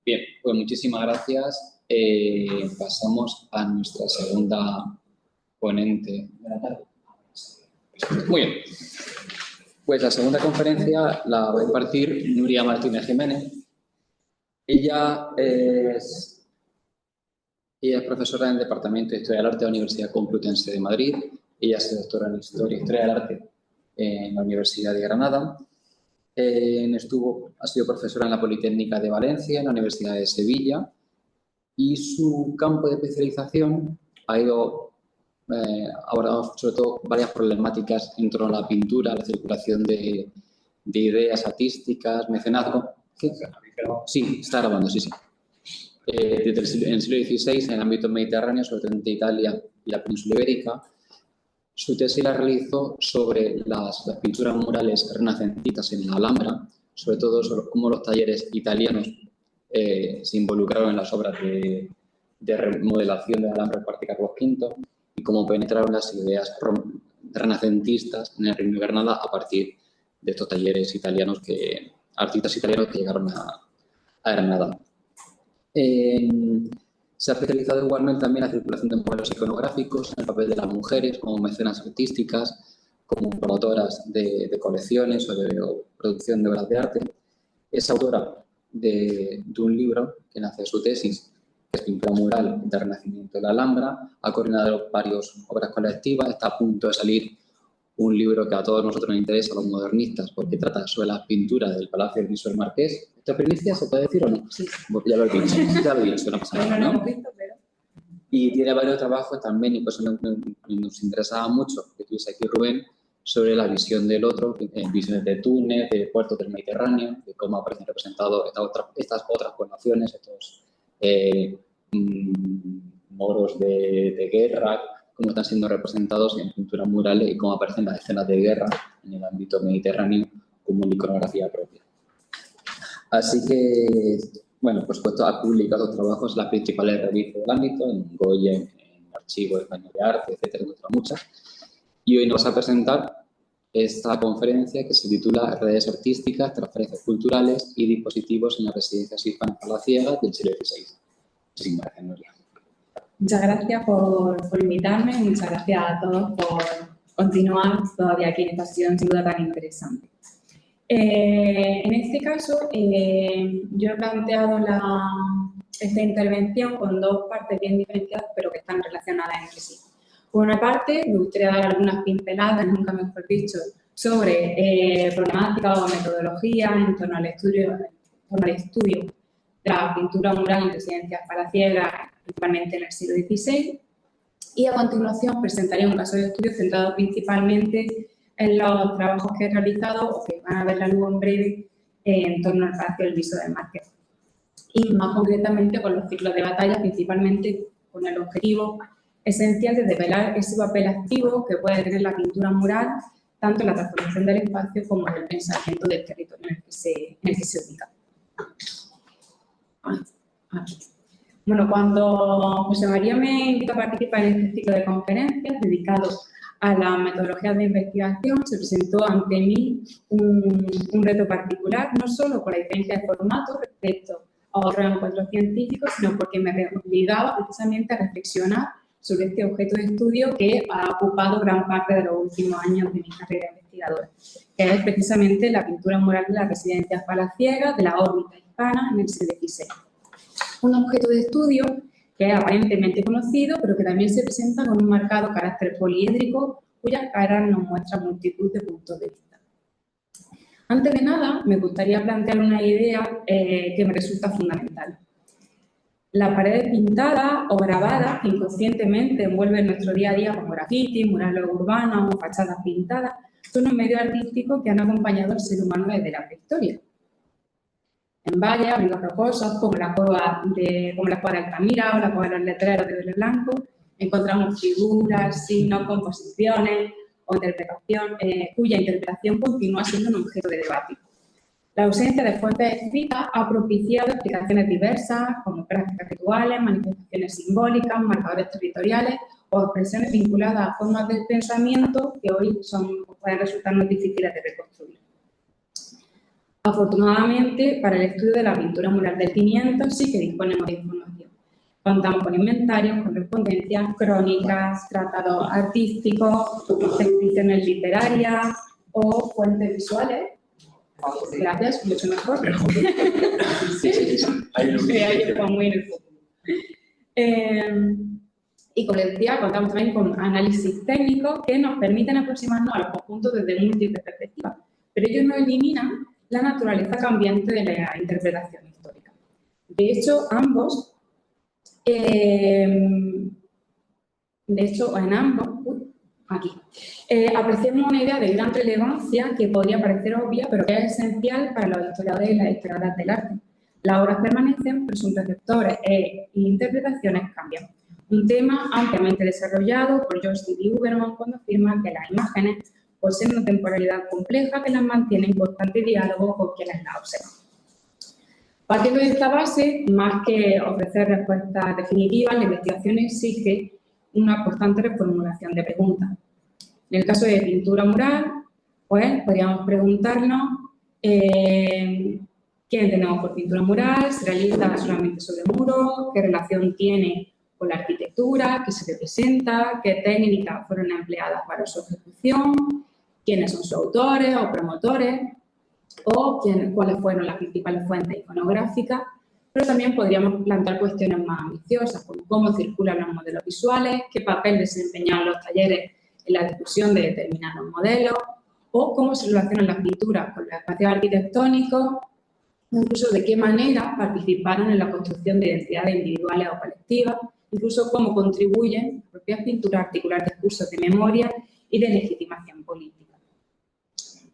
Bien, pues muchísimas gracias. Pasamos a nuestra segunda ponente de la tarde. Muy bien. Pues la segunda conferencia la va a impartir Nuria Martínez Jiménez. Ella es profesora en el Departamento de Historia del Arte de la Universidad Complutense de Madrid. Ella se doctora en Historia del Arte en la Universidad de Granada. Ha sido profesora en la Politécnica de Valencia, en la Universidad de Sevilla, y su campo de especialización ha ido abordando sobre todo varias problemáticas en torno a la pintura, la circulación de ideas artísticas, mecenazgo. Sí, está grabando, sí. Desde el siglo XVI, en el ámbito mediterráneo, sobre todo entre Italia y la península ibérica. Su tesis la realizó sobre las pinturas murales renacentistas en la Alhambra, sobre todo sobre cómo los talleres italianos se involucraron en las obras de remodelación de la Alhambra del Parque Carlos V y cómo penetraron las ideas renacentistas en el Reino de Granada a partir de estos talleres italianos, artistas italianos que llegaron a Granada. Se ha especializado igualmente también en la circulación de modelos iconográficos, en el papel de las mujeres como mecenas artísticas, como promotoras de colecciones o de producción de obras de arte. Es autora de un libro que nace de su tesis, que es Pintura mural del Renacimiento de la Alhambra. Ha coordinado varias obras colectivas. Está a punto de salir un libro que a todos nosotros nos interesa, a los modernistas, porque trata sobre las pinturas del Palacio del Viso del Marqués. ¿Esta primicia se puede decir o no? Sí. Ya lo he dicho, no pasa nada, ¿no? Y tiene varios trabajos también, y por eso nos interesaba mucho que tuviese aquí Rubén, sobre la visión del otro, visiones de Túnez, de puertos del Mediterráneo, de cómo aparecen representados estas otras poblaciones, estos moros de guerra, cómo están siendo representados en pinturas murales y cómo aparecen las escenas de guerra en el ámbito mediterráneo como una iconografía propia. Así que, bueno, por supuesto, ha publicado trabajos en las principales revistas del ámbito, en Goya, en Archivo Español de Arte, etcétera, entre muchas. Y hoy nos va a presentar esta conferencia que se titula Redes artísticas, transferencias culturales y dispositivos en las residencias hispanas palaciegas del siglo XVI. Muchísimas gracias, Nuria. Muchas gracias por invitarme y muchas gracias a todos por continuar todavía aquí en esta sesión sin duda tan interesante. En este caso, yo he planteado esta intervención con dos partes bien diferenciadas, pero que están relacionadas entre sí. Por una parte, me gustaría dar algunas pinceladas, nunca mejor dicho, sobre problemáticas o metodologías en torno al estudio de la pintura mural en residencias palaciegas, principalmente en el siglo XVI, y a continuación presentaré un caso de estudio centrado principalmente en los trabajos que he realizado o que van a ver la luz en breve en torno al Palacio del Viso del Marqués. Y más concretamente con los ciclos de batalla, principalmente con el objetivo esencial de develar ese papel activo que puede tener la pintura mural, tanto en la transformación del espacio como en el pensamiento del territorio en el que se ubica. Aquí. Bueno, cuando José María me invitó a participar en este ciclo de conferencias dedicado a la metodología de investigación, se presentó ante mí un reto particular, no solo por la diferencia de formato respecto a otros encuentros científicos, sino porque me obligaba precisamente a reflexionar sobre este objeto de estudio que ha ocupado gran parte de los últimos años de mi carrera investigadora, que es precisamente la pintura mural de las residencias palaciegas de la órbita hispana en el siglo XVI. Un objeto de estudio que es aparentemente conocido, pero que también se presenta con un marcado carácter poliédrico, cuyas caras nos muestran multitud de puntos de vista. Antes de nada, me gustaría plantear una idea que me resulta fundamental. Las paredes pintadas o grabadas que inconscientemente envuelven nuestro día a día como grafitis, murales urbanos o fachadas pintadas, son un medio artístico que han acompañado al ser humano desde la prehistoria. En valles, abrigos rocosos, como la cueva de Altamira o la cueva de los letreros de Vélez Blanco, encontramos figuras, signos, composiciones o interpretación, cuya interpretación continúa siendo un objeto de debate. La ausencia de fuentes escritas ha propiciado explicaciones diversas, como prácticas rituales, manifestaciones simbólicas, marcadores territoriales o expresiones vinculadas a formas del pensamiento que hoy pueden resultarnos difíciles de reconstruir. Afortunadamente, para el estudio de la pintura mural del 500 sí que disponemos de información. Contamos con inventarios, correspondencias, crónicas, tratados artísticos, descripciones literarias o fuentes visuales. Gracias, mucho mejor. Y como les decía, contamos también con análisis técnicos que nos permiten aproximarnos a los conjuntos desde múltiples perspectivas, pero ellos no eliminan la naturaleza cambiante de la interpretación histórica. De hecho, ambos, apreciamos una idea de gran relevancia que podría parecer obvia, pero que es esencial para los historiadores y las historiadoras del arte. Las obras permanecen, pero sus receptores e interpretaciones cambian. Un tema ampliamente desarrollado por George D. Huberman cuando afirma que las imágenes poseen una temporalidad compleja que las mantiene en constante diálogo con quienes las observan. Partiendo de esta base, más que ofrecer respuestas definitivas, la investigación exige una constante reformulación de preguntas. En el caso de pintura mural, pues podríamos preguntarnos ¿qué entendemos por pintura mural? ¿Se realiza solamente sobre muros? ¿Qué relación tiene con la arquitectura? ¿Qué se representa? ¿Qué técnicas fueron empleadas para su ejecución? ¿Quiénes son sus autores o promotores? ¿O cuáles fueron las principales fuentes iconográficas? Pero también podríamos plantear cuestiones más ambiciosas, como cómo circulan los modelos visuales, qué papel desempeñaban los talleres en la discusión de determinados modelos, o cómo se relacionan las pinturas con los espacios arquitectónicos, incluso de qué manera participaron en la construcción de identidades individuales o colectivas, incluso cómo contribuyen las propias pinturas a articular discursos de memoria y de legitimación política.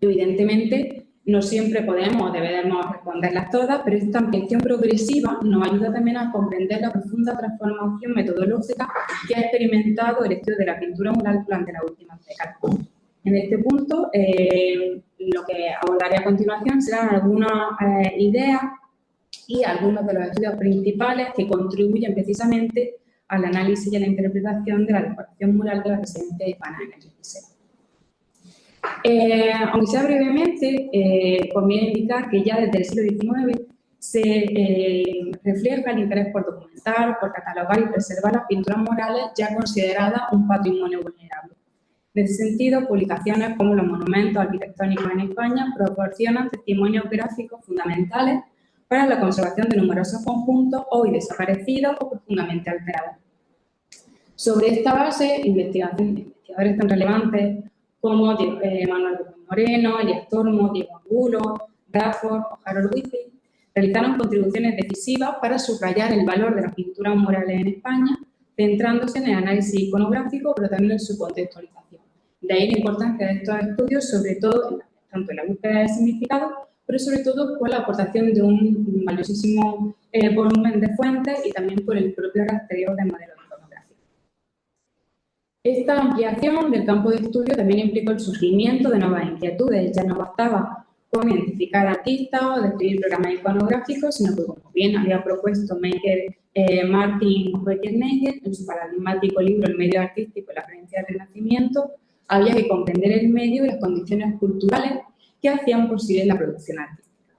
Evidentemente, no siempre podemos o debemos responderlas todas, pero esta ampliación progresiva nos ayuda también a comprender la profunda transformación metodológica que ha experimentado el estudio de la pintura mural durante las últimas décadas. En este punto, lo que abordaré a continuación serán algunas ideas y algunos de los estudios principales que contribuyen precisamente al análisis y a la interpretación de la decoración mural de la residencia hispana en el XVII. Aunque sea brevemente, conviene indicar que ya desde el siglo XIX se refleja el interés por documentar, por catalogar y preservar las pinturas murales ya consideradas un patrimonio vulnerable. En ese sentido, publicaciones como los monumentos arquitectónicos en España proporcionan testimonios gráficos fundamentales para la conservación de numerosos conjuntos hoy desaparecidos o profundamente alterados. Sobre esta base, investigadores tan relevantes como Manuel Moreno, Elías Tormo, Diego Angulo, Rafford o Harold Whitfield realizaron contribuciones decisivas para subrayar el valor de las pinturas murales en España, centrándose en el análisis iconográfico, pero también en su contextualización. De ahí la importancia de estos estudios, sobre todo tanto en la búsqueda de significado, pero sobre todo por la aportación de un valiosísimo volumen de fuentes y también por el propio rastreo de modelos iconográficos. Esta ampliación del campo de estudio también implicó el surgimiento de nuevas inquietudes. Ya no bastaba con identificar artistas o describir programas iconográficos, sino que, como bien había propuesto Martin Rottenmeier en su paradigmático libro El medio artístico y la creencia del Renacimiento, había que comprender el medio y las condiciones culturales que hacían posible la producción artística.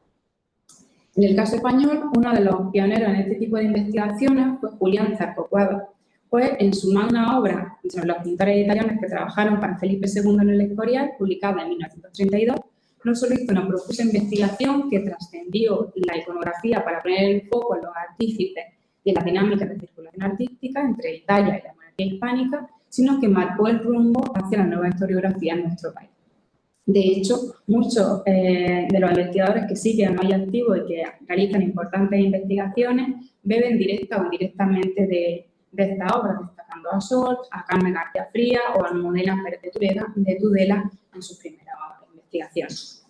En el caso español, uno de los pioneros en este tipo de investigaciones fue Julián Zarco Cuevas, pues en su magna obra sobre los pintores italianos que trabajaron para Felipe II en el Escorial, publicada en 1932, no solo hizo una profusa investigación que trascendió la iconografía para poner el foco en los artífices y en las dinámicas de circulación artística entre Italia y la monarquía hispánica, sino que marcó el rumbo hacia la nueva historiografía en nuestro país. De hecho, muchos de los investigadores que siguen hoy activos y que realizan importantes investigaciones beben directa o indirectamente de esta obra, destacando a Sol, a Carmen García Frías o a Almudena Pérez de Tudela en sus primeras investigaciones.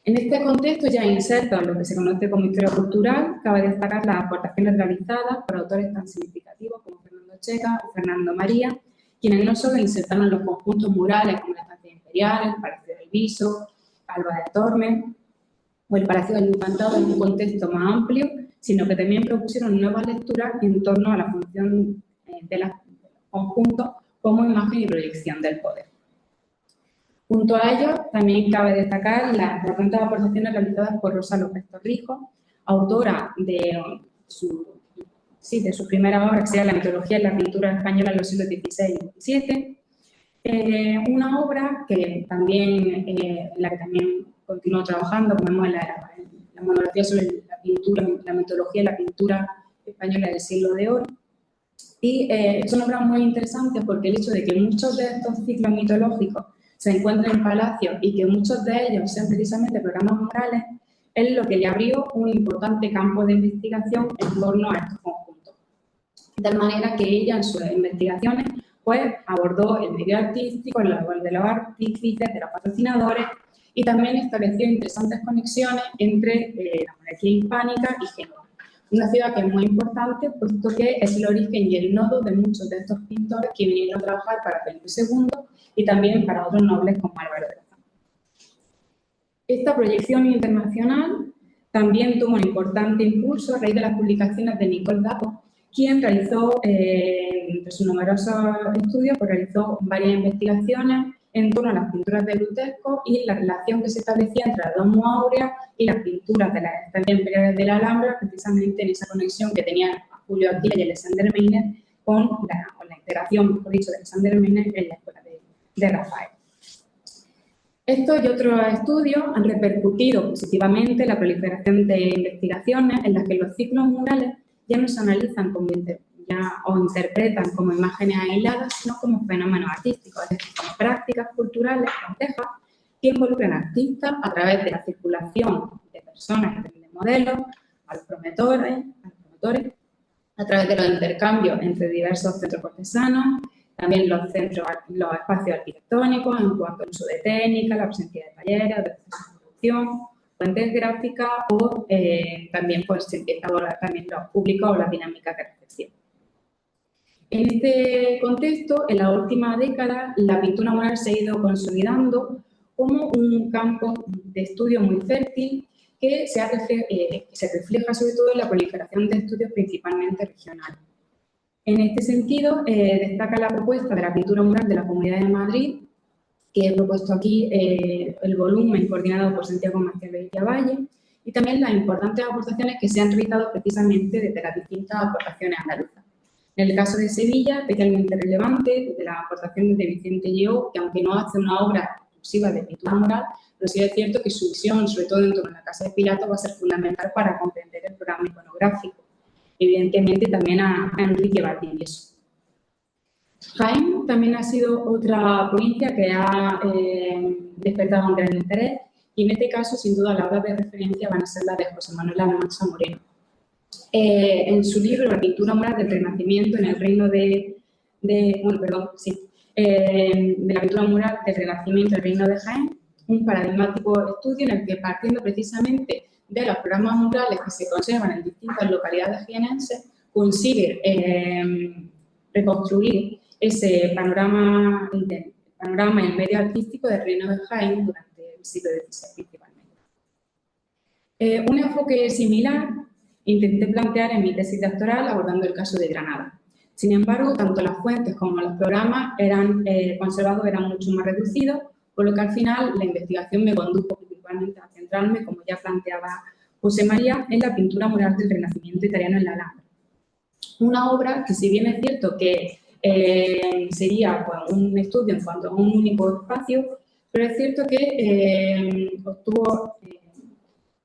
En este contexto, ya inserto en lo que se conoce como historia cultural, cabe destacar las aportaciones realizadas por autores tan significativos como Fernando Checa o Fernando María, quienes no solo insertaron los conjuntos murales como la Estancia Imperial, el Palacio del Viso, Alba de Tormes o el Palacio del Infantado en un contexto más amplio, sino que también propusieron nuevas lecturas en torno a la función de los conjuntos como imagen y proyección del poder. Junto a ello, también cabe destacar las importantes aportaciones realizadas por Rosa López Torrijos, autora de su primera obra, que sería La mitología y la pintura española en los siglos XVI y XVII. Una obra que también, en la que también continuó trabajando, como vemos en la monografía sobre la pintura, la mitología y la pintura española del siglo de oro. Y son obras muy interesantes porque el hecho de que muchos de estos ciclos mitológicos se encuentren en palacios y que muchos de ellos sean precisamente programas murales, es lo que le abrió un importante campo de investigación en torno a estos conjuntos. De tal manera que ella en sus investigaciones pues, abordó el medio artístico, el labor de los artífices, de los patrocinadores y también estableció interesantes conexiones entre la monarquía hispánica y Génova. Una ciudad que es muy importante, puesto que es el origen y el nodo de muchos de estos pintores que vinieron a trabajar para Felipe II y también para otros nobles como Álvaro de Lozán. Esta proyección internacional también tuvo un importante impulso a raíz de las publicaciones de Nicole Dapo, quien realizó, entre sus numerosos estudios, pues realizó varias investigaciones en torno a las pinturas de Grutesco y la relación que se establecía entre la Domus Aurea y las pinturas de las estancias imperiales de la Alhambra, precisamente en esa conexión que tenían Julio Attila y Alexander Meiner con la integración, mejor dicho, de Alexander Meiner en la escuela de Rafael. Estos y otros estudios han repercutido positivamente en la proliferación de investigaciones en las que los ciclos murales ya no se analizan como o interpretan como imágenes aisladas, sino como fenómenos artísticos, es decir, como prácticas culturales complejas que involucran artistas a través de la circulación de personas, de modelos, a los promotores, a través de los intercambios entre diversos centros cortesanos, también los espacios arquitectónicos en cuanto al uso de técnica, la presencia de talleres, de procesos de producción, fuentes gráficas o también pues, se empieza a abordar también los públicos o las dinámicas de recepción. En este contexto, en la última década, la pintura mural se ha ido consolidando como un campo de estudio muy fértil que se refleja sobre todo en la proliferación de estudios principalmente regionales. En este sentido, destaca la propuesta de la pintura mural de la Comunidad de Madrid, que he propuesto aquí el volumen coordinado por Santiago Martínez de Villavalle, y también las importantes aportaciones que se han realizado precisamente desde las distintas aportaciones andaluzas. En el caso de Sevilla, especialmente relevante, de la aportación de Vicente Lleó, que aunque no hace una obra exclusiva de pintura mural, pero sí es cierto que su visión, sobre todo dentro de la Casa de Pilato, va a ser fundamental para comprender el programa iconográfico. Evidentemente también a Enrique Valdivieso. Jaén también ha sido otra provincia que ha despertado un gran interés y en este caso, sin duda, las obras de referencia van a ser las de José Manuel Almansa Moreno. En su libro La pintura mural del Renacimiento en el reino de la pintura mural del Renacimiento en el reino de Jaén, un paradigmático estudio en el que, partiendo precisamente de los programas murales que se conservan en distintas localidades jienenses, consigue reconstruir ese panorama y el medio artístico del reino de Jaén durante el siglo XVI principalmente. Un enfoque similar intenté plantear en mi tesis doctoral abordando el caso de Granada. Sin embargo, tanto las fuentes como los programas conservados eran mucho más reducidos, por lo que al final la investigación me condujo principalmente a centrarme, como ya planteaba José María, en la pintura mural del Renacimiento italiano en la Alhambra. Una obra que, si bien es cierto que sería pues, un estudio en cuanto a un único espacio, pero es cierto que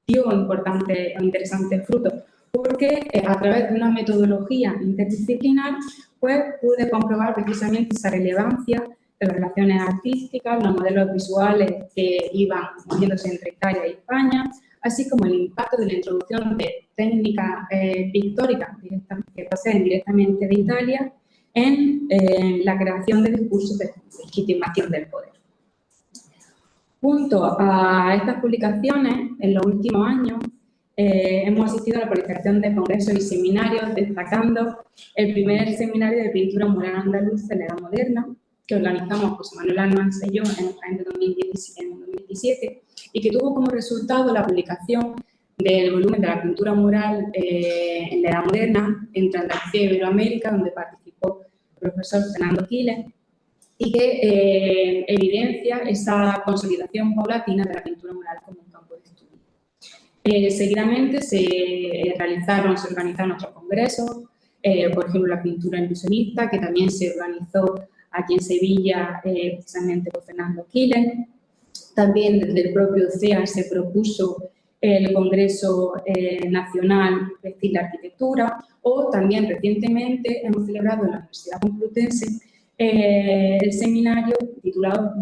dio importantes o interesantes frutos, porque a través de una metodología interdisciplinar pues, pude comprobar precisamente esa relevancia de las relaciones artísticas, los modelos visuales que iban moviéndose entre Italia y España, así como el impacto de la introducción de técnicas pictóricas que proceden directamente de Italia en la creación de discursos de legitimación del poder. Junto a estas publicaciones, en los últimos años, hemos asistido a la proliferación de congresos y seminarios, destacando el primer seminario de pintura mural andaluz de la Edad Moderna, que organizamos José Manuel Almansa y yo en 2017, y que tuvo como resultado la publicación del volumen de la pintura mural en la Edad Moderna, entre Andalucía y Iberoamérica, donde participó el profesor Fernando Quiles, y que evidencia esa consolidación paulatina de la pintura mural como un campo de estudio. Seguidamente se organizaron otros congresos, por ejemplo la pintura ilusionista, que también se organizó aquí en Sevilla precisamente por Fernando Quiles. También desde el propio CEA se propuso el Congreso Nacional de Estilo y Arquitectura, o también recientemente hemos celebrado en la Universidad Complutense el seminario titulado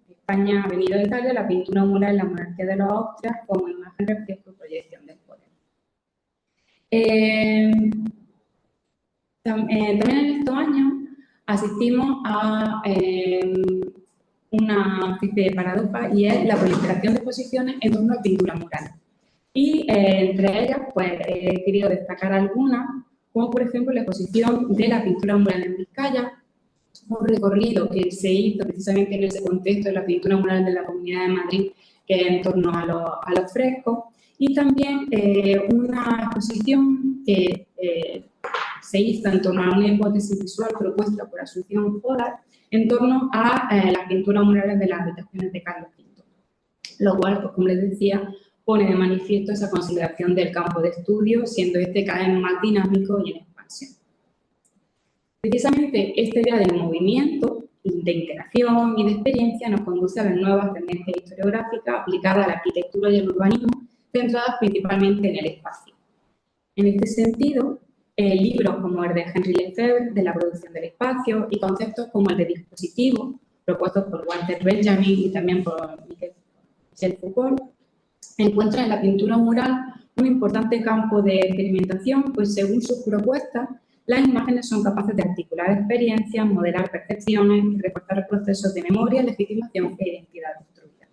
España ha venido de Italia, la pintura mural en la monarquía de los Austrias como imagen, reflejo y proyección del poder. También en estos años asistimos a una especie de paradoja, y es la proliferación de exposiciones en torno a pintura mural. Y entre ellas, pues he querido destacar algunas, como por ejemplo la exposición de la pintura mural en Vizcaya, un recorrido que se hizo precisamente en ese contexto de la pintura mural de la Comunidad de Madrid, que es en torno a los frescos, y también una exposición que se hizo en torno a una hipótesis visual propuesta por Asunción Jodas en torno a las pinturas murales de las habitaciones de Carlos V, lo cual, pues, como les decía, pone de manifiesto esa consolidación del campo de estudio, siendo este cada vez más dinámico y en expansión. Precisamente esta idea del movimiento, de interacción y de experiencia nos conduce a las nuevas tendencias historiográficas aplicadas a la arquitectura y el urbanismo, centradas principalmente en el espacio. En este sentido, libros como el de Henri Lefebvre, de la producción del espacio, y conceptos como el de dispositivo, propuestos por Walter Benjamin y también por Michel Foucault, encuentran en la pintura mural un importante campo de experimentación, pues según sus propuestas, las imágenes son capaces de articular experiencias, modelar percepciones y reforzar procesos de memoria, legitimación e identidad construida.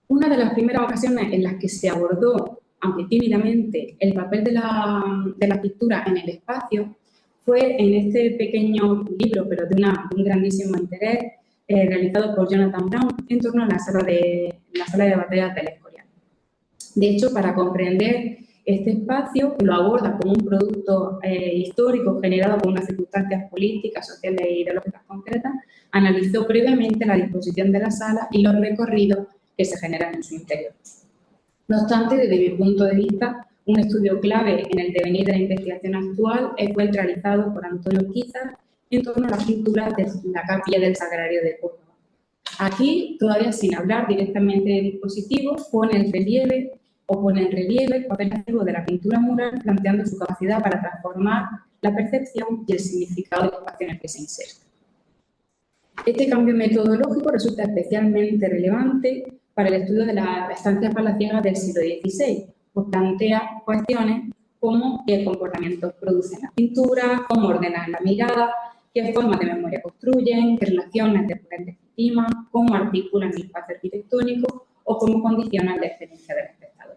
Una de las primeras ocasiones en las que se abordó, aunque tímidamente, el papel de la pintura en el espacio fue en este pequeño libro, pero de un grandísimo interés, realizado por Jonathan Brown en torno a la sala de batallas del Escorial. De hecho, para comprender este espacio, que lo aborda como un producto histórico generado por unas circunstancias políticas, sociales e ideológicas concretas, analizó previamente la disposición de la sala y los recorridos que se generan en su interior. No obstante, desde mi punto de vista, un estudio clave en el devenir de la investigación actual fue el realizado por Antonio Quizar en torno a las pinturas de la capilla del Sagrario de Córdoba. Aquí, todavía sin hablar directamente de dispositivos, pone en relieve el papel activo de la pintura mural, planteando su capacidad para transformar la percepción y el significado del espacio en el que se inserta. Este cambio metodológico resulta especialmente relevante para el estudio de las estancias palaciegas del siglo XVI, pues plantea cuestiones como qué comportamientos producen las pinturas, cómo ordenan la mirada, qué formas de memoria construyen, qué relaciones de poder legitiman, cómo articulan el espacio arquitectónico o cómo condicionan la experiencia del espectador.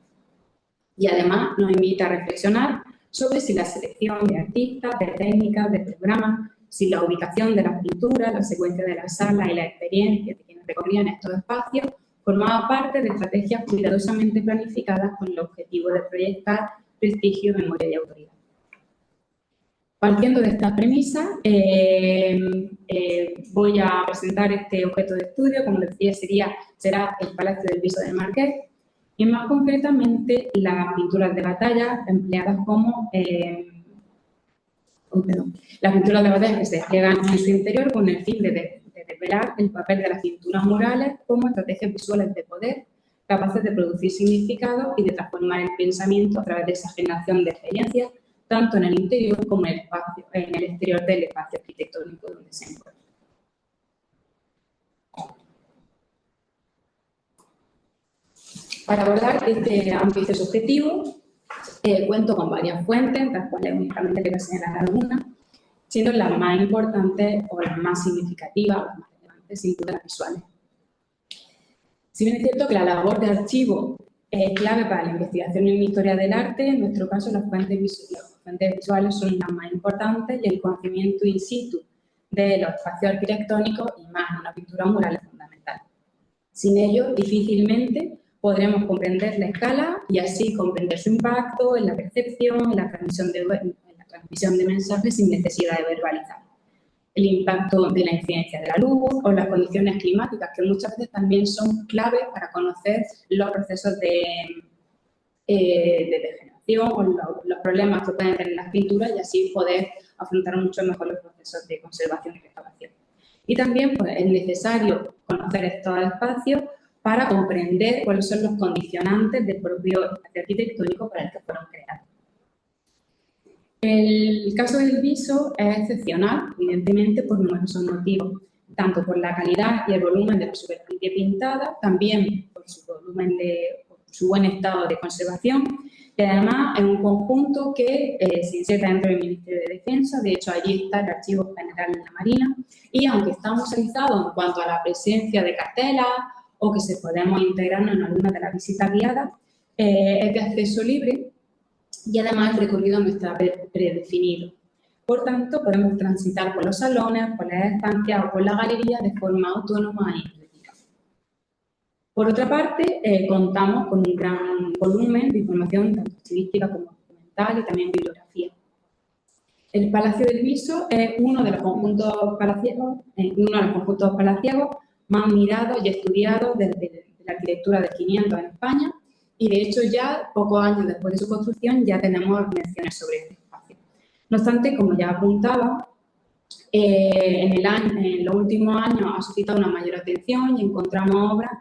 Y además nos invita a reflexionar sobre si la selección de artistas, de técnicas, de programas, si la ubicación de las pinturas, la secuencia de la sala y la experiencia de quienes recorrían estos espacios formaba parte de estrategias cuidadosamente planificadas con el objetivo de proyectar prestigio, memoria y autoridad. Partiendo de esta premisa, voy a presentar este objeto de estudio. Como les decía, será el Palacio del Viso del Marqués, y más concretamente las pinturas de batalla empleadas como las pinturas de batalla que se despliegan en su interior con el fin de desvelar el papel de las pinturas murales como estrategias visuales de poder, capaces de producir significado y de transformar el pensamiento a través de esa generación de experiencias, tanto en el interior como en el exterior del espacio arquitectónico donde se encuentra. Para abordar este ambicioso objetivo, cuento con varias fuentes, entre las cuales únicamente le voy a señalar algunas, siendo las más importantes o las más significativas, las más relevantes, sin duda las visuales. Si bien es cierto que la labor de archivo es clave para la investigación en historia del arte, en nuestro caso las fuentes visuales son las más importantes y el conocimiento in situ de los espacios arquitectónicos y más en una pintura mural es fundamental. Sin ello, difícilmente podremos comprender la escala y así comprender su impacto en la percepción, en la transmisión de mensajes sin necesidad de verbalizar. el impacto de la incidencia de la luz o las condiciones climáticas, que muchas veces también son claves para conocer los procesos de degeneración o los problemas que pueden tener las pinturas y así poder afrontar mucho mejor los procesos de conservación y restauración. Y también pues, es necesario conocer estos espacios para comprender cuáles son los condicionantes del propio espacio arquitectónico para el que fueron creados. El caso del viso es excepcional, evidentemente, por numerosos motivos, tanto por la calidad y el volumen de la superficie pintada, también por su volumen por su buen estado de conservación, y además es un conjunto que se inserta dentro del Ministerio de Defensa. De hecho, allí está el Archivo General de la Marina, y aunque está musealizado en cuanto a la presencia de cartelas o que se podemos integrarnos en alguna de las visitas guiadas, es de acceso libre y además el recorrido no está predefinido. Por tanto, podemos transitar por los salones, por las estancias o por la galería de forma autónoma e intuitiva. Por otra parte, contamos con un gran volumen de información, tanto estilística como documental y también bibliografía. El Palacio del Viso es uno de los conjuntos palaciegos más mirados y estudiados desde la arquitectura del 500 en España, y de hecho ya pocos años después de su construcción ya tenemos menciones sobre este espacio. No obstante, como ya apuntaba, en los últimos años ha suscitado una mayor atención y encontramos obras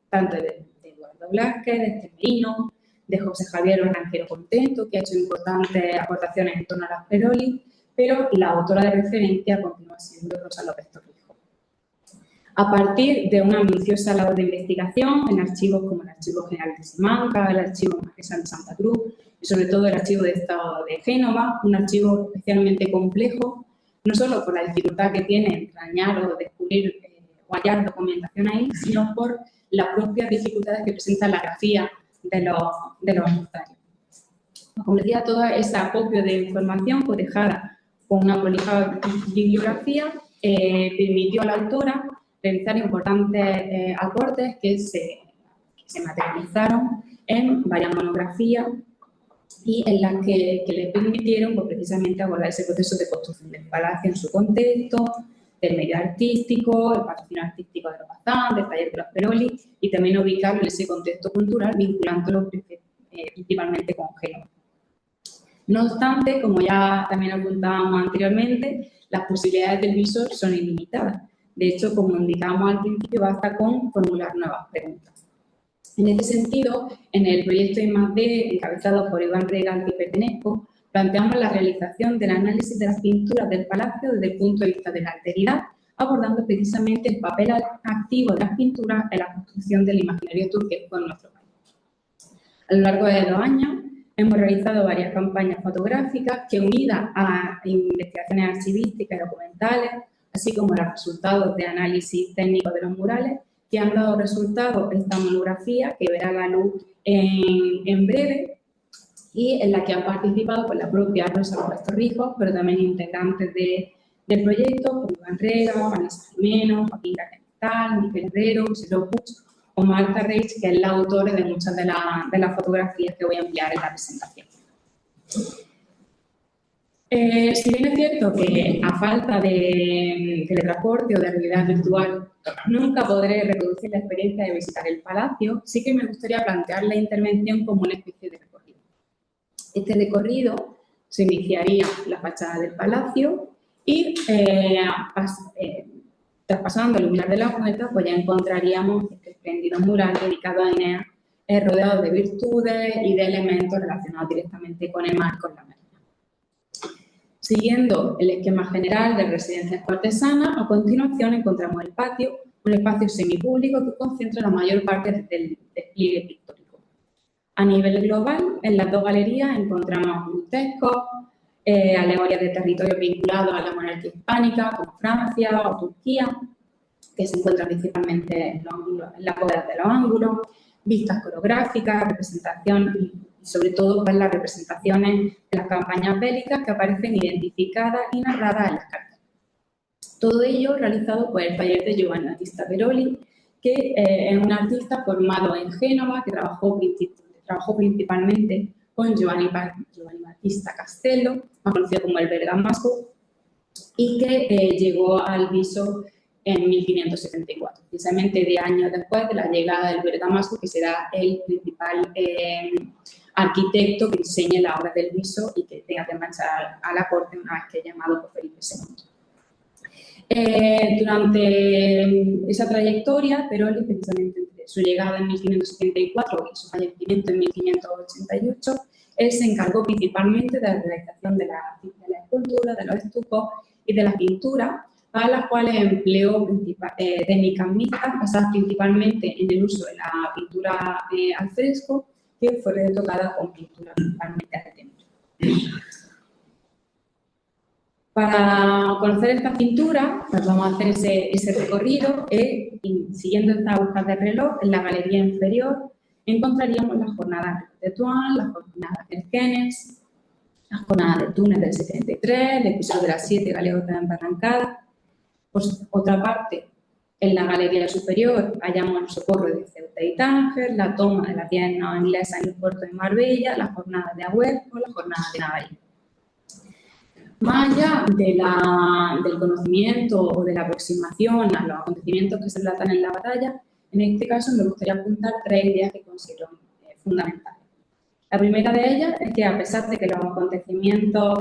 tanto de Eduardo Blázquez, de Estelmerino, de José Javier Ranquero Contento, que ha hecho importantes aportaciones en torno a las Peroli, pero la autora de referencia continúa siendo Rosa López Torrijos. A partir de una minuciosa labor de investigación en archivos como el Archivo General de Simancas, el Archivo Marquesán de Santa Cruz y sobre todo el Archivo de Estado de Génova, un archivo especialmente complejo, no solo por la dificultad que tiene entrañar o descubrir o hallar documentación ahí, sino por las propias dificultades que presenta la grafía de los inventarios. Como decía, toda esa acopio de información cotejada con una prolija bibliografía permitió a la autora realizar importantes aportes que se materializaron en varias monografías y en las que le permitieron pues, precisamente abordar ese proceso de construcción del palacio en su contexto, del medio artístico, el patrocinio artístico de los Bazán, del taller de los Peroli, y también ubicarlo en ese contexto cultural, vinculándolo principalmente con Génova. No obstante, como ya también apuntábamos anteriormente, las posibilidades del visor son ilimitadas. De hecho, como indicamos al principio, basta con formular nuevas preguntas. En este sentido, en el proyecto I+D, encabezado por Iván Rega, al que pertenezco, planteamos la realización del análisis de las pinturas del palacio desde el punto de vista de la alteridad, abordando precisamente el papel activo de las pinturas en la construcción del imaginario turquesco en nuestro país. A lo largo de 2 años, hemos realizado varias campañas fotográficas que, unidas a investigaciones archivísticas y documentales, así como los resultados de análisis técnico de los murales, que han dado resultado esta monografía que verá la luz en breve y en la que han participado pues, la propia Rosa López Torrijos, pero también integrantes del proyecto, como Iván Rega, Vanessa Jimeno, Joaquín Cardenal, Miguel Herrero, Ciro Puig o Marta Reich, que es la autora de muchas de las fotografías que voy a emplear en la presentación. Si bien es cierto que a falta de teletransporte o de realidad virtual nunca podré reproducir la experiencia de visitar el palacio, sí que me gustaría plantear la intervención como una especie de recorrido. Este recorrido se iniciaría en la fachada del palacio y traspasando el umbral de la puerta, pues ya encontraríamos este espléndido mural dedicado a Enea, rodeado de virtudes y de elementos relacionados directamente con el mar, con la marina. Siguiendo el esquema general de residencias cortesanas, a continuación encontramos el patio, un espacio semipúblico que concentra la mayor parte del despliegue pictórico. A nivel global, en las 2 galerías encontramos grutescos, alegorías de territorios vinculados a la monarquía hispánica, como Francia o Turquía, que se encuentran principalmente en las bóvedas de los ángulos, vistas coreográficas, representación y sobre todo pues, las representaciones de las campañas bélicas que aparecen identificadas y narradas en las cartas. Todo ello realizado por el taller de Giovanni Battista Peroli, que es un artista formado en Génova, que trabajó principalmente con Giovanni Battista Castello, más conocido como el Bergamasco, y que llegó al viso en 1574, precisamente 10 años después de la llegada del Bergamasco, que será el principal arquitecto que diseñe la obra del viso y que tenga que marchar a la corte una vez que es llamado por Felipe II. Durante esa trayectoria, Peroli, precisamente entre su llegada en 1574 y su fallecimiento en 1588, él se encargó principalmente de la realización de la escultura, de los estucos y de la pintura, para las cuales empleó técnicas mixtas basadas principalmente en el uso de la pintura al fresco, que fue retocada con pintura principalmente al templo. Para conocer esta pintura, pues vamos a hacer ese recorrido siguiendo esta aguja de reloj. En la galería inferior encontraríamos las jornadas de Tetuán, las jornadas de Esquenes, las jornadas de Túnez del 73, el episodio de las 7 galeotas embarrancadas. Por otra parte, en la galería superior hallamos el socorro de Ceuta y Tánger, la toma de la tierra inglesa en el puerto de Marbella, las jornadas de Agüero, las jornadas de Navarra. Más allá del conocimiento o de la aproximación a los acontecimientos que se relatan en la batalla, en este caso me gustaría apuntar 3 ideas que considero fundamentales. La primera de ellas es que, a pesar de que los acontecimientos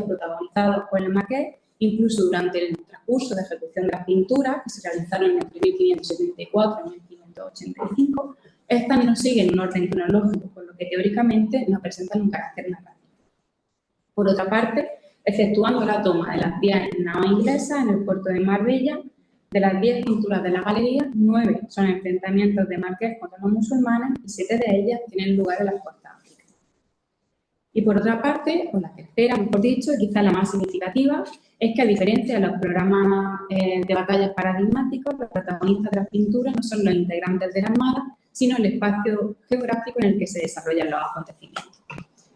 protagonizados por el Marqués, incluso durante el transcurso de ejecución de las pinturas que se realizaron entre 1574 y 1585, estas no siguen un orden cronológico, por lo que teóricamente no presentan un carácter narrativo. Por otra parte, efectuando la toma de las 10 naos inglesas en el puerto de Marbella, de las 10 pinturas de la galería, 9 son enfrentamientos de Marqués contra los musulmanes y 7 de ellas tienen lugar en las costas africanas. Y por otra parte, o la tercera, mejor dicho, quizá la más significativa, es que, a diferencia de los programas de batallas paradigmáticos, los protagonistas de las pinturas no son los integrantes de la Armada, sino el espacio geográfico en el que se desarrollan los acontecimientos.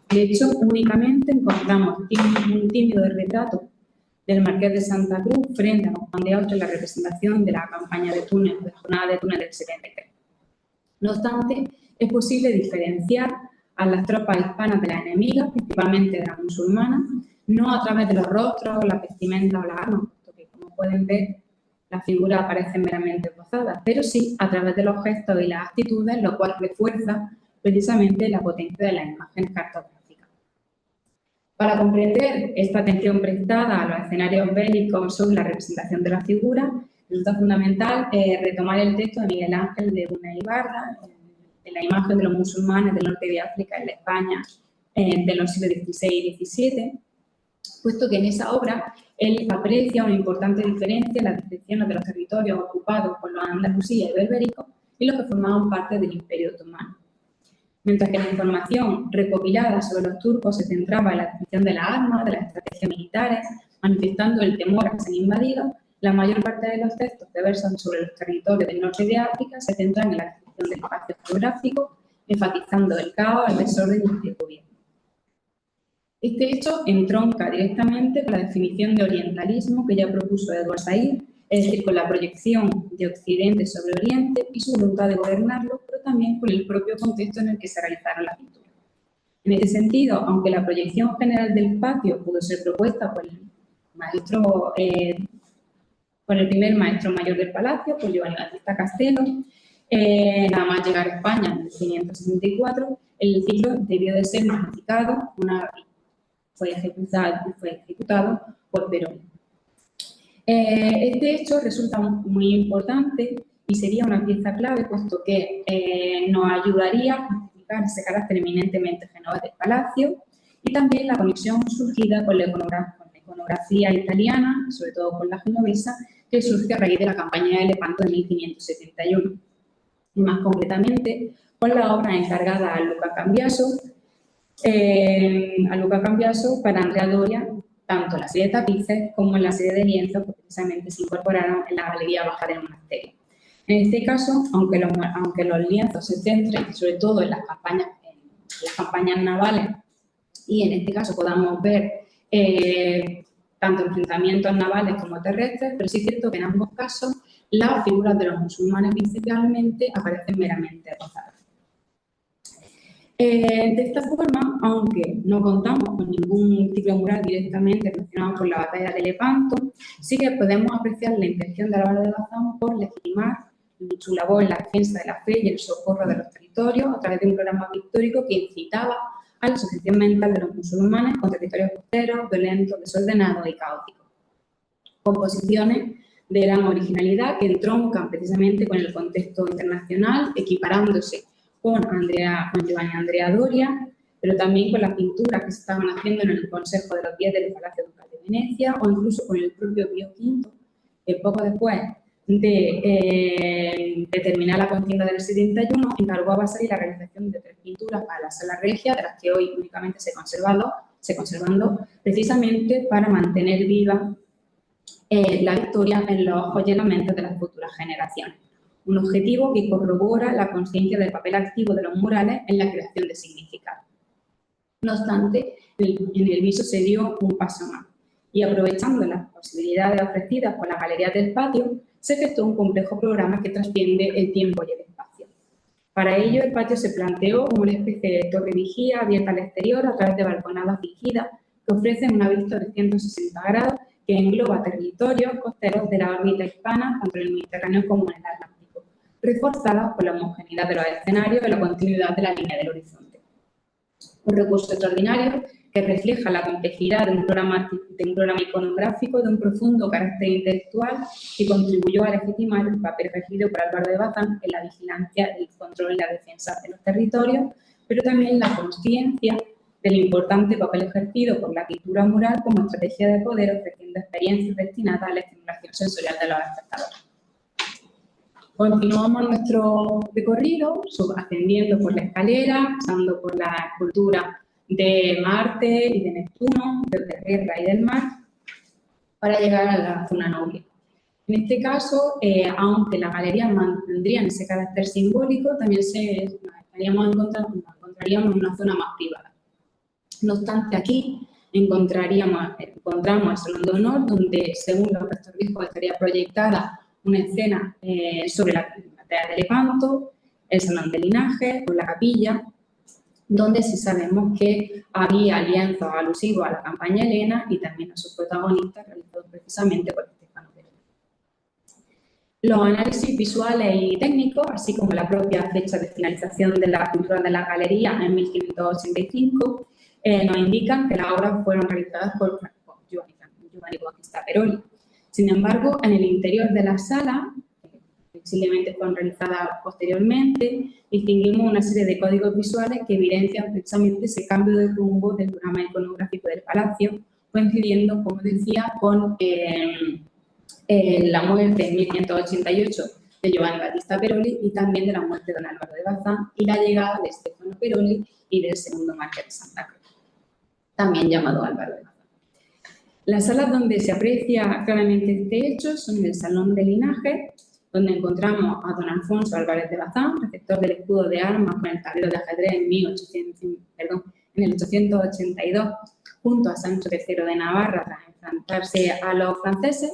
De hecho, únicamente encontramos un tímido retrato del Marqués de Santa Cruz frente a don Juan de Austria en la representación de la campaña de Túnez, de la jornada de Túnez del 73. No obstante, es posible diferenciar a las tropas hispanas de las enemigas, principalmente de las musulmanas, no a través de los rostros, la vestimenta o las armas, porque, como pueden ver, las figuras aparecen meramente esbozadas, pero sí a través de los gestos y las actitudes, lo cual refuerza precisamente la potencia de las imágenes cartográficas. Para comprender esta atención prestada a los escenarios bélicos sobre la representación de la figura, resulta fundamental retomar el texto de Miguel Ángel de Luna y Barra, de la imagen de los musulmanes del norte de África en la España de los siglos XVI y XVII, puesto que en esa obra él aprecia una importante diferencia en las descripciones de los territorios ocupados por los Andalusía y berbéricos y los que formaban parte del Imperio Otomano. Mientras que la información recopilada sobre los turcos se centraba en la descripción de las armas, de las estrategias militares, manifestando el temor a ser invadidos, la mayor parte de los textos que versan sobre los territorios del norte de África se centran en la descripción del espacio geográfico, enfatizando el caos, el desorden y el gobierno. Este hecho entronca directamente con la definición de orientalismo que ya propuso Edward Said, es decir, con la proyección de Occidente sobre Oriente y su voluntad de gobernarlo, pero también con el propio contexto en el que se realizaron las pinturas. En ese sentido, aunque la proyección general del patio pudo ser propuesta por el primer maestro mayor del palacio, por Giovanni Battista Castello, nada más llegar a España en 1564, el ciclo debió de ser modificado, fue ejecutado por Perón. Este hecho resulta muy importante y sería una pieza clave, puesto que nos ayudaría a justificar ese carácter eminentemente genovés del palacio y también la conexión surgida con la iconografía italiana, sobre todo con la genovesa, que surge a raíz de la campaña de Lepanto de 1571. Y más concretamente, con la obra encargada a Luca Cambiaso para Andrea Doria, tanto en la serie de tapices como en la serie de lienzos que precisamente se incorporaron en la galería baja del monasterio. En este caso, aunque los lienzos se centren sobre todo en las campañas navales y en este caso podamos ver tanto enfrentamientos navales como terrestres, pero sí es cierto que en ambos casos las figuras de los musulmanes principalmente aparecen meramente esbozadas. De esta forma, aunque no contamos con ningún ciclo mural directamente relacionado con la batalla de Lepanto, sí que podemos apreciar la intención de Álvaro de Bazán por legitimar su labor en la defensa de la fe y el socorro de los territorios a través de un programa pictórico que incitaba a la sujeción mental de los musulmanes con territorios costeros, violentos, desordenados y caóticos. Composiciones de gran originalidad que entroncan precisamente con el contexto internacional, equiparándose con Giovanni Andrea Doria, pero también con las pinturas que se estaban haciendo en el Consejo de los 10 del Palacio Ducal de Venecia o incluso con el propio Pío V, que poco después de terminar la contienda del 71 encargó a Vasari la realización de 3 pinturas para la Sala Regia, de las que hoy únicamente se conservando precisamente para mantener viva la victoria en los ojos y en la mente de las futuras generaciones. Un objetivo que corrobora la conciencia del papel activo de los murales en la creación de significado. No obstante, en el viso se dio un paso más y, aprovechando las posibilidades ofrecidas por las galerías del patio, se efectuó un complejo programa que trasciende el tiempo y el espacio. Para ello, el patio se planteó como una especie de torre vigía abierta al exterior a través de balconadas fingidas que ofrecen una vista de 160 grados que engloba territorios costeros de la órbita hispana, tanto en el Mediterráneo como en el Atlántico, reforzadas por la homogeneidad de los escenarios y la continuidad de la línea del horizonte. Un recurso extraordinario que refleja la complejidad de un programa iconográfico de un profundo carácter intelectual que contribuyó a legitimar el papel ejercido por Álvaro de Bazán en la vigilancia, el control y la defensa de los territorios, pero también la conciencia del importante papel ejercido por la pintura mural como estrategia de poder, ofreciendo experiencias destinadas a la estimulación sensorial de los espectadores. Continuamos nuestro recorrido, ascendiendo por la escalera, pasando por la escultura de Marte y de Neptuno, de la Tierra y del mar, para llegar a la zona noble. En este caso, aunque las galerías mantendrían ese carácter simbólico, también nos encontraríamos en una zona más privada. No obstante, aquí encontramos el Salón de Honor, donde, según los restos viejos, estaría proyectada una escena sobre la batalla de Lepanto, el Salón de Linaje o la capilla, donde sí sabemos que había lienzos alusivos a la campaña helena y también a sus protagonistas, realizados precisamente por Stefano Peroni. Los análisis visuales y técnicos, así como la propia fecha de finalización de la pintura de la galería en 1585, nos indican que las obras fueron realizadas por Giovanni Battista Peroni. Sin embargo, en el interior de la sala, posiblemente fueron realizadas posteriormente, distinguimos una serie de códigos visuales que evidencian precisamente ese cambio de rumbo del programa iconográfico del palacio, coincidiendo, como decía, con la muerte en 1588 de Giovanni Battista Peroni y también de la muerte de don Álvaro de Bazán y la llegada de Stefano Peroni y del segundo marqués de Santa Cruz, también llamado Álvaro de Bazán. Las salas donde se aprecia claramente este hecho son en el Salón de Linaje, donde encontramos a don Alfonso Álvarez de Bazán, receptor del escudo de armas con el tablero de ajedrez en el 882, junto a Sancho III de Navarra tras enfrentarse a los franceses,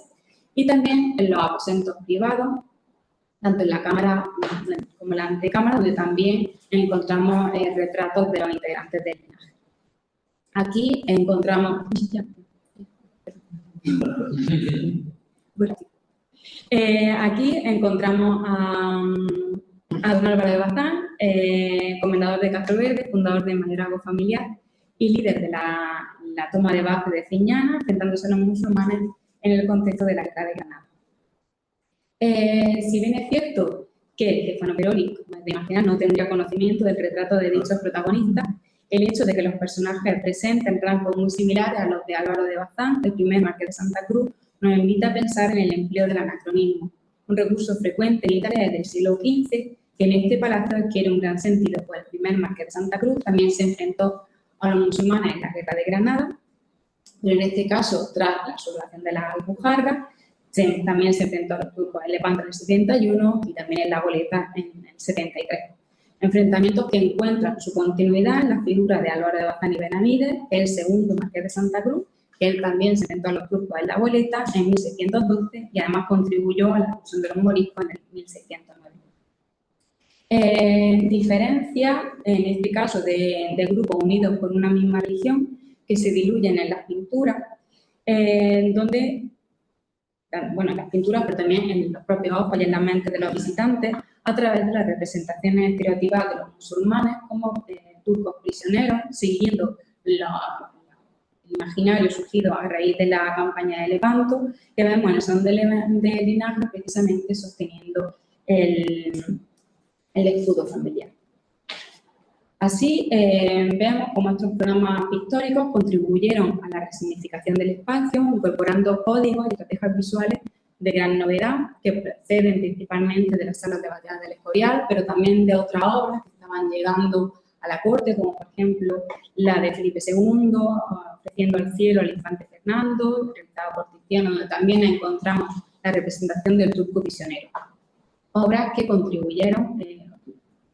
y también en los aposentos privados, tanto en la cámara como en la antecámara, donde también encontramos retratos de los integrantes del linaje. Aquí encontramos... Aquí encontramos a don Álvaro de Bazán, comendador de Castroverde, fundador de Mayorazgo Familiar y líder de la toma de Baja de Ciñana, enfrentándose a los musulmanes en el contexto de la guerra de Granada. Si bien es cierto que Stefano Peroni, como te imaginas, no tendría conocimiento del retrato de dichos protagonistas, el hecho de que los personajes presenten rasgos muy similares a los de Álvaro de Bazán, el primer marqués de Santa Cruz, nos invita a pensar en el empleo del anacronismo, un recurso frecuente en Italia desde el siglo XV, que en este palacio adquiere un gran sentido, pues el primer marqués de Santa Cruz también se enfrentó a los musulmanes en la guerra de Granada, pero en este caso, tras la sublevación de la Alpujarra, también se enfrentó a los turcos en Lepanto en el 71 y también en la Goleta en el 73. Enfrentamientos que encuentran su continuidad en la figura de Álvaro de Bazán y Benavides, el segundo marqués de Santa Cruz, que él también se enfrentó a los turcos en la Goleta en 1612 y además contribuyó a la expulsión de los moriscos en el 1609. Diferencia, en este caso, de grupos unidos por una misma religión que se diluyen en las pinturas, donde, bueno, en las pinturas, pero también en los propios ojos y en la mente de los visitantes, a través de las representaciones estereotipadas de los musulmanes como turcos prisioneros, siguiendo el imaginario surgido a raíz de la campaña de Lepanto, que vemos en el Salón de Linaje precisamente sosteniendo el escudo familiar. Así, vemos cómo estos programas pictóricos contribuyeron a la resignificación del espacio, incorporando códigos y estrategias visuales de gran novedad, que proceden principalmente de las salas de batalla del Escorial, pero también de otras obras que estaban llegando a la corte, como por ejemplo la de Felipe II, Ofreciendo al cielo al infante Fernando, realizada por Tiziano, donde también encontramos la representación del turco prisionero. Obras que contribuyeron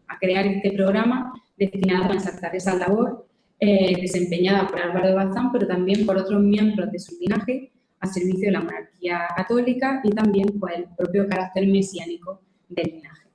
a crear este programa destinado a ensalzar esa labor desempeñada por Álvaro de Bazán, pero también por otros miembros de su linaje a servicio de la monarquía católica y también por el propio carácter mesiánico del linaje.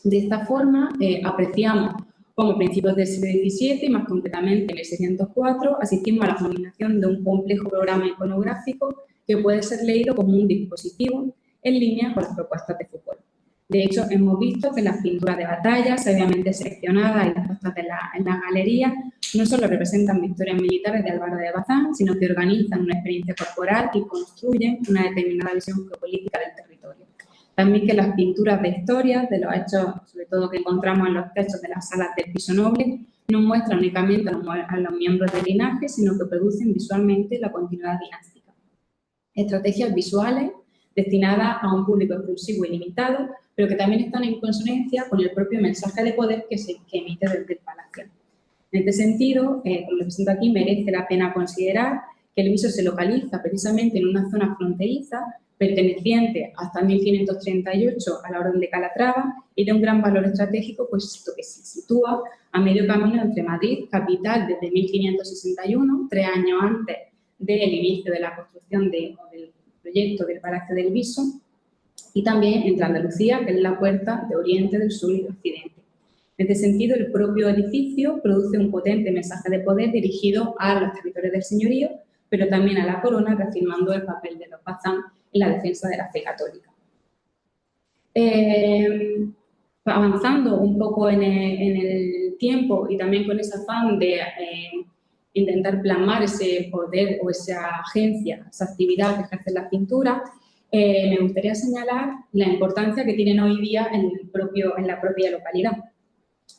De esta forma, apreciamos como principios del siglo XVII, y más concretamente en el 604, asistimos a la culminación de un complejo programa iconográfico que puede ser leído como un dispositivo en línea con las propuestas de Foucault. De hecho, hemos visto que las pinturas de batalla, sabiamente seleccionadas y dispuestas en la galería, no solo representan victorias militares de Álvaro de Bazán, sino que organizan una experiencia corporal y construyen una determinada visión geopolítica del territorio. También que las pinturas de historia, de los hechos, sobre todo que encontramos en los textos de las salas del piso noble, no muestran únicamente a los miembros del linaje, sino que producen visualmente la continuidad dinástica. Estrategias visuales destinadas a un público exclusivo y limitado, pero que también están en consonancia con el propio mensaje de poder que emite desde el palacio. En este sentido, como lo presento aquí, merece la pena considerar que el viso se localiza precisamente en una zona fronteriza perteneciente hasta 1538 a la Orden de Calatrava y de un gran valor estratégico, puesto que se sitúa a medio camino entre Madrid, capital, desde 1561, 3 años antes del inicio de la construcción del proyecto del Palacio del Viso, y también entre Andalucía, que es la puerta de Oriente, del Sur y de Occidente. En este sentido, el propio edificio produce un potente mensaje de poder dirigido a los territorios del señorío, pero también a la corona, reafirmando el papel de los Bazán en la defensa de la fe católica. Avanzando un poco en el tiempo y también con ese afán de intentar plasmar ese poder o esa agencia, esa actividad que ejerce la pintura, me gustaría señalar la importancia que tienen hoy día en la propia localidad.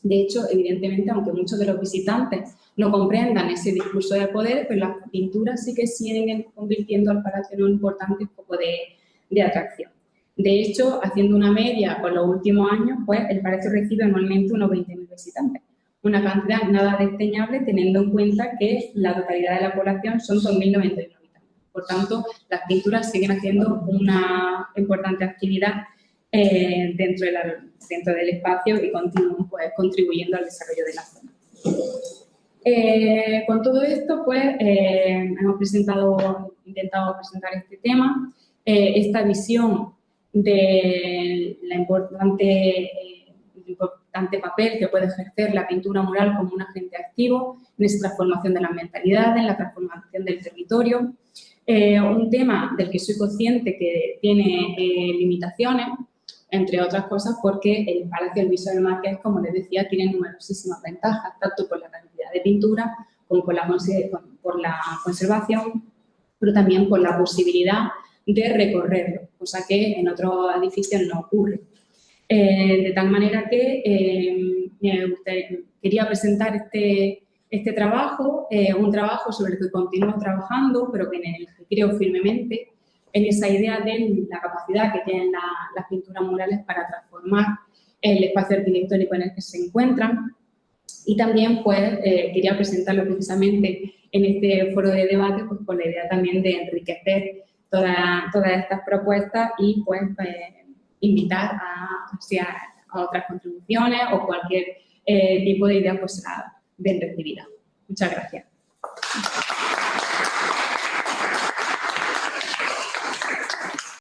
De hecho, evidentemente, aunque muchos de los visitantes no comprendan ese discurso de poder, pues las pinturas sí que siguen convirtiendo al palacio en un importante foco de atracción. De hecho, haciendo una media con los últimos años, pues el palacio recibe anualmente unos 20.000 visitantes. Una cantidad nada desdeñable teniendo en cuenta que la totalidad de la población son 2.091 habitantes. Por tanto, las pinturas siguen haciendo una importante actividad dentro del espacio y continúan pues, contribuyendo al desarrollo de la zona. Con todo esto, pues, hemos intentado presentar este tema, esta visión de el importante papel que puede ejercer la pintura mural como un agente activo en esa transformación de la mentalidad, en la transformación del territorio. Un tema del que soy consciente que tiene limitaciones, entre otras cosas porque el Palacio del Viso del Marqués, como les decía, tiene numerosísimas ventajas, tanto por la cantidad de pintura como por la conservación, pero también por la posibilidad de recorrerlo, cosa que en otros edificios no ocurre. De tal manera que quería presentar este trabajo, un trabajo sobre el que continúo trabajando, pero en el que creo firmemente en esa idea de la capacidad que tienen las pinturas murales para transformar el espacio arquitectónico en el que se encuentran. Y también pues, quería presentarlo precisamente en este foro de debate pues, con la idea también de enriquecer todas estas propuestas y pues, invitar a otras contribuciones o cualquier tipo de idea pues, bien recibida. Muchas gracias.